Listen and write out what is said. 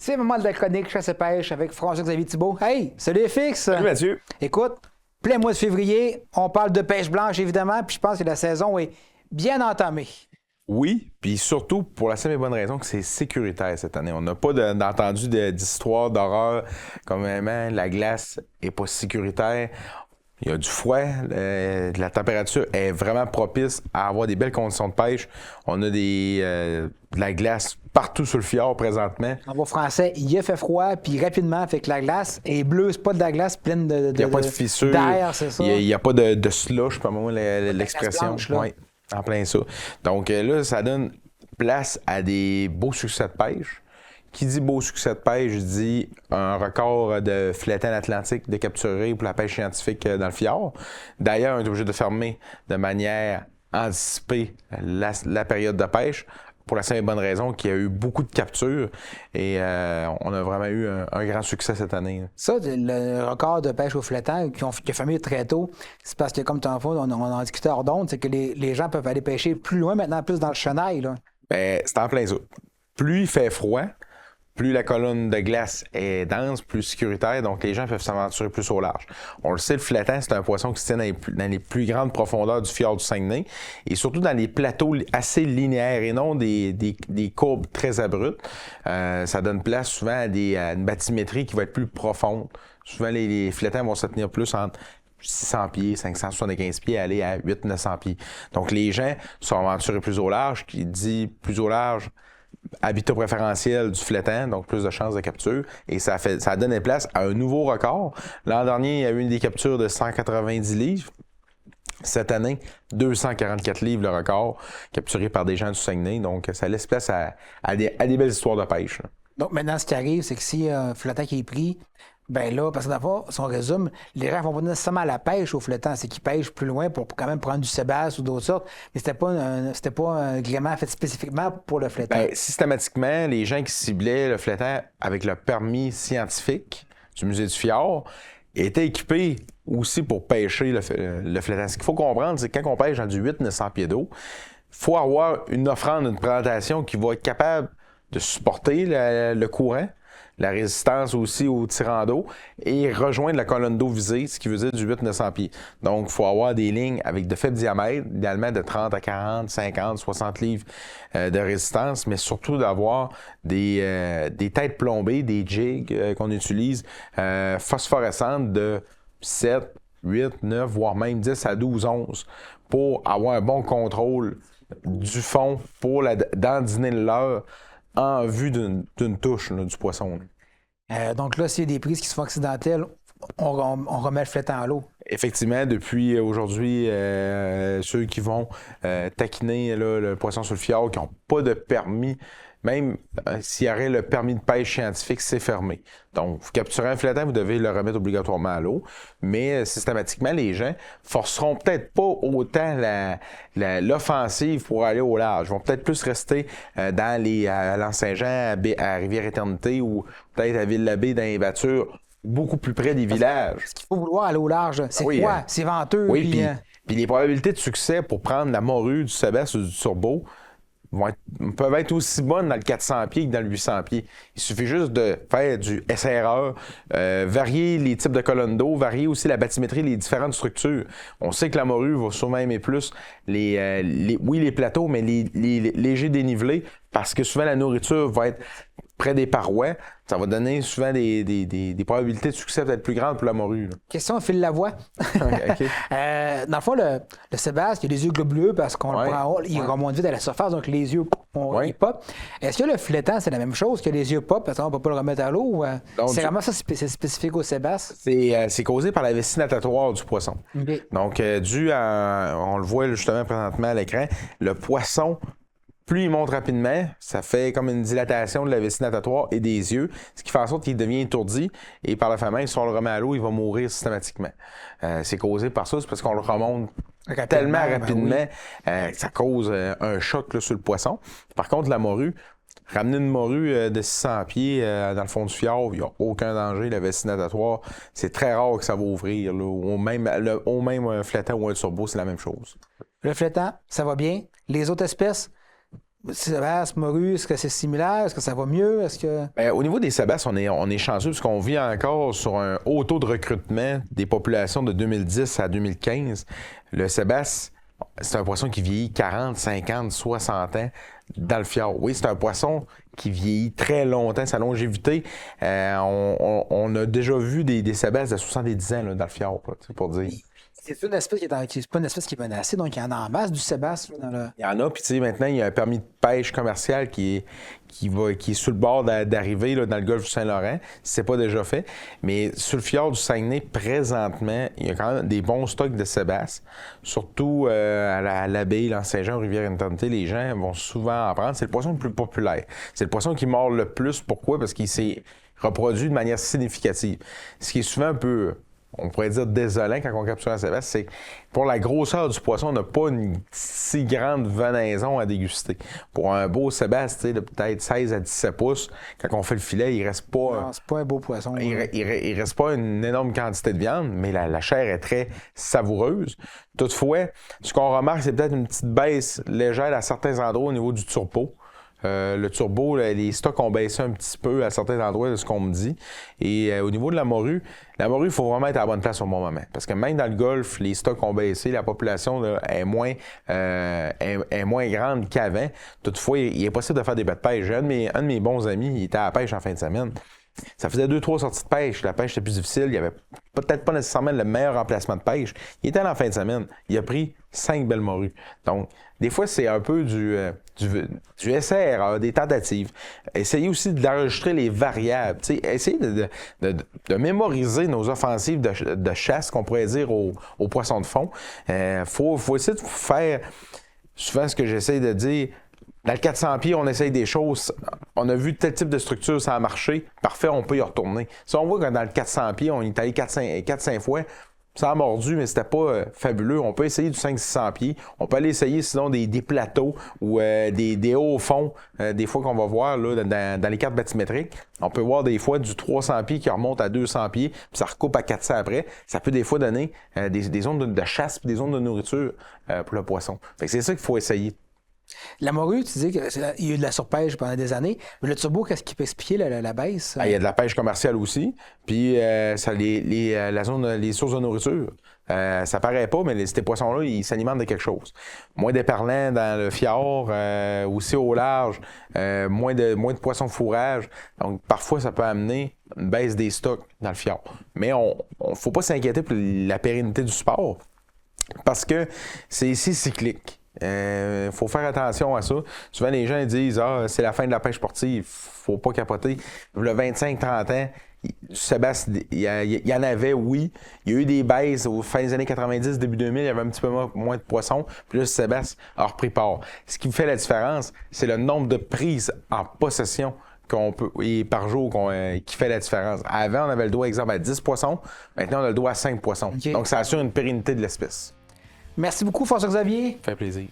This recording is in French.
C'est le moment de la chronique Chasse et pêche avec François-Xavier Thibault. Hey, salut FX! Salut Mathieu! Écoute, plein mois de février, on parle de pêche blanche évidemment, puis je pense que la saison est bien entamée. Oui, puis surtout pour la simple et bonne raison que c'est sécuritaire cette année. On n'a pas entendu d'histoire d'horreur comme vraiment la glace n'est pas sécuritaire. Il y a du froid, la température est vraiment propice à avoir des belles conditions de pêche. On a de la glace partout sur le fjord présentement. En bon français, il a fait froid, puis rapidement, fait que la glace est bleue, c'est pas de la glace pleine de Il n'y a pas de fissure, d'air, c'est ça? Il n'y a pas de slush, pas moi l'expression. Oui, en plein ça. Donc là, ça donne place à des beaux succès de pêche. Qui dit beau succès de pêche, dit un record de flétan atlantique de capturé pour la pêche scientifique dans le fjord. D'ailleurs, on est obligé de fermer de manière anticipée la période de pêche pour la simple et bonne raison qu'il y a eu beaucoup de captures et on a vraiment eu un grand succès cette année. Ça, le record de pêche au flétan qui a fermé très tôt, c'est parce que, comme tu on en discutait hors d'onde, c'est que les gens peuvent aller pêcher plus loin maintenant, plus dans le chenail. Là. Ben, c'est en plein ça. Plus il fait froid, plus la colonne de glace est dense, plus sécuritaire, donc les gens peuvent s'aventurer plus au large. On le sait, le flétan, c'est un poisson qui se tient dans les plus grandes profondeurs du fjord du Saguenay et surtout dans les plateaux assez linéaires et non des courbes très abruptes. Ça donne place souvent à une bathymétrie qui va être plus profonde. Souvent, les flétans vont se tenir plus entre 600 pieds, 575 pieds, aller à 800-900 pieds. Donc, les gens sont aventurés plus au large, qui dit plus au large, habitat préférentiel du flétan, donc plus de chances de capture, et ça a donné place à un nouveau record. L'an dernier, il y a eu des captures de 190 livres. Cette année, 244 livres le record, capturé par des gens du Saguenay. Donc, ça laisse place à des belles histoires de pêche. Là. Donc, maintenant, ce qui arrive, c'est que si un flétan qui est pris, ben là, parce que d'abord, si on résume, les gens ne vont pas nécessairement à la pêche au flétan, c'est qu'ils pêchent plus loin pour quand même prendre du sébasse ou d'autres sortes, mais c'était pas un gréement fait spécifiquement pour le flétan. Ben, systématiquement, les gens qui ciblaient le flétan avec le permis scientifique du musée du fjord étaient équipés aussi pour pêcher le flétan. Ce qu'il faut comprendre, c'est que quand on pêche dans du 800-900 pieds d'eau, il faut avoir une offrande, une présentation qui va être capable de supporter le courant, la résistance aussi au tirant d'eau et rejoindre la colonne d'eau visée, ce qui veut dire du 800-900 pieds. Donc, il faut avoir des lignes avec de faibles diamètres, idéalement de 30 à 40, 50, 60 livres de résistance, mais surtout d'avoir des têtes plombées, des jigs qu'on utilise phosphorescentes de 7, 8, 9, voire même 10 à 12 onces pour avoir un bon contrôle du fond pour dandiner le leurre en vue d'une touche là, du poisson. Donc là, s'il y a des prises qui se font accidentelles, on remet le flétan à l'eau. Effectivement, depuis aujourd'hui, ceux qui vont taquiner là, le poisson sur le fjord, qui n'ont pas de permis, même s'il y aurait le permis de pêche scientifique, c'est fermé. Donc, vous capturez un flétan, vous devez le remettre obligatoirement à l'eau, mais systématiquement, les gens forceront peut-être pas autant l'offensive pour aller au large. Ils vont peut-être plus rester à l'Anse-Saint-Jean, à Rivière-Éternité ou peut-être à Ville-la-Baie dans les battures, beaucoup plus près des villages. Ce qu'il faut vouloir aller au large, c'est oui, quoi? C'est venteux. Oui, puis les probabilités de succès pour prendre la morue, du sébasse ou du turbo peuvent être aussi bonnes dans le 400 pieds que dans le 800 pieds. Il suffit juste de faire du essai-erreur, varier les types de colonnes d'eau, varier aussi la bathymétrie, les différentes structures. On sait que la morue va souvent aimer plus les plateaux, mais les légers dénivelés, parce que souvent la nourriture va être près des parois. Ça va donner souvent des probabilités de succès peut-être plus grandes pour la morue. Là. Question Phil Lavoie. Okay. Dans le fond, le sébasse, il a les yeux globuleux parce qu'on le prend, il remonte vite à la surface, donc les yeux ils pop. Est-ce que le flétan, c'est la même chose que les yeux pop parce qu'on ne peut pas le remettre à l'eau? C'est vraiment ça, c'est spécifique au sébasse? C'est causé par la vessie natatoire du poisson. Okay. Donc, on le voit justement présentement à l'écran, le poisson, plus il monte rapidement, ça fait comme une dilatation de la vessie natatoire et des yeux, ce qui fait en sorte qu'il devient étourdi et par la fin même, si on le remet à l'eau, il va mourir systématiquement. C'est causé par ça, c'est parce qu'on le remonte tellement rapidement que ça cause un choc là, sur le poisson. Par contre, la morue, ramener une morue de 600 pieds dans le fond du fjord, il n'y a aucun danger. La vessie natatoire, c'est très rare que ça va ouvrir. Là, au même un flétan ou un turbo, c'est la même chose. Le flétan, ça va bien. Les autres espèces, Sébasse, morue, est-ce que c'est similaire? Est-ce que ça va mieux? Est-ce que... Bien, au niveau des sébasses, on est chanceux parce qu'on vit encore sur un haut taux de recrutement des populations de 2010 à 2015. Le sébasse, c'est un poisson qui vieillit 40, 50, 60 ans dans le fjord. Oui, c'est un poisson qui vieillit très longtemps, sa longévité. On a déjà vu des sébasses de 70 ans là, dans le fjord, là, pour dire. C'est une espèce c'est pas une espèce qui est menacée, donc il y en a en masse du sébasse. Là, dans le... Il y en a, puis tu sais, maintenant, il y a un permis de pêche commercial qui est sur le bord d'arriver là, dans le golfe du Saint-Laurent, si c'est pas déjà fait. Mais sur le fjord du Saguenay, présentement, il y a quand même des bons stocks de sébasse. Surtout à la baie, dans Saint-Jean, Rivière-Internté, les gens vont souvent en prendre. C'est le poisson le plus populaire. C'est le poisson qui mord le plus. Pourquoi? Parce qu'il s'est reproduit de manière significative. Ce qui est souvent un peu... on pourrait dire désolant quand on capture un sébasse, c'est pour la grosseur du poisson, on n'a pas une si grande venaison à déguster. Pour un beau sébasse, de peut-être 16 à 17 pouces, quand on fait le filet, il reste pas... Non, c'est pas un beau poisson. Il reste pas une énorme quantité de viande, mais la chair est très savoureuse. Toutefois, ce qu'on remarque, c'est peut-être une petite baisse légère à certains endroits au niveau du turbo. Le turbo, les stocks ont baissé un petit peu à certains endroits de ce qu'on me dit. Et au niveau de la morue, il faut vraiment être à la bonne place au bon moment. Parce que même dans le golfe, les stocks ont baissé, la population là, est moins grande qu'avant. Toutefois, il est possible de faire des bêtes de pêche. Un de mes bons amis, il était à la pêche en fin de semaine. Ça faisait 2-3 sorties de pêche. La pêche était plus difficile. Il n'y avait peut-être pas nécessairement le meilleur emplacement de pêche. Il était là en fin de semaine. Il a pris 5 belles morues. Donc, des fois, c'est un peu du SR, des tentatives. Essayez aussi d'enregistrer les variables. Essayez de mémoriser nos offensives de chasse, qu'on pourrait dire aux poissons de fond. Faut essayer de faire souvent ce que j'essaie de dire. Dans le 400 pieds, on essaye des choses. On a vu tel type de structure, ça a marché. Parfait, on peut y retourner. Si on voit que dans le 400 pieds, on est allé 4-5 fois, ça a mordu, mais c'était pas fabuleux. On peut essayer du 500-600 pieds. On peut aller essayer sinon des plateaux ou des hauts fonds. Des fois qu'on va voir là, dans les cartes bathymétriques, on peut voir des fois du 300 pieds qui remonte à 200 pieds, puis ça recoupe à 400 après. Ça peut des fois donner des zones de chasse puis des zones de nourriture pour le poisson. Fait que c'est ça qu'il faut essayer. La morue, tu dis qu'il y a eu de la surpêche pendant des années. Mais le turbo, qu'est-ce qui peut expliquer la baisse? Il y a de la pêche commerciale aussi. Puis les sources de nourriture. Ça paraît pas, mais ces poissons-là, ils s'alimentent de quelque chose. Moins d'éperlans dans le fjord, aussi au large, moins de poissons de fourrage. Donc, parfois, ça peut amener une baisse des stocks dans le fjord. Mais on faut pas s'inquiéter pour la pérennité du sport parce que c'est ici cyclique. Faut faire attention à ça. Souvent, les gens disent « c'est la fin de la pêche sportive. » Faut pas capoter. Le 25-30 ans, Sébastien, il y en avait, oui. Il y a eu des baisses aux fins des années 90, début 2000, il y avait un petit peu moins de poissons. Puis là, Sébastien a repris part. Ce qui fait la différence, c'est le nombre de prises en possession par jour qui fait la différence. Avant, on avait le droit, exemple, à 10 poissons. Maintenant, on a le droit à 5 poissons. Okay. Donc, ça assure une pérennité de l'espèce. Merci beaucoup, François-Xavier. Ça fait plaisir.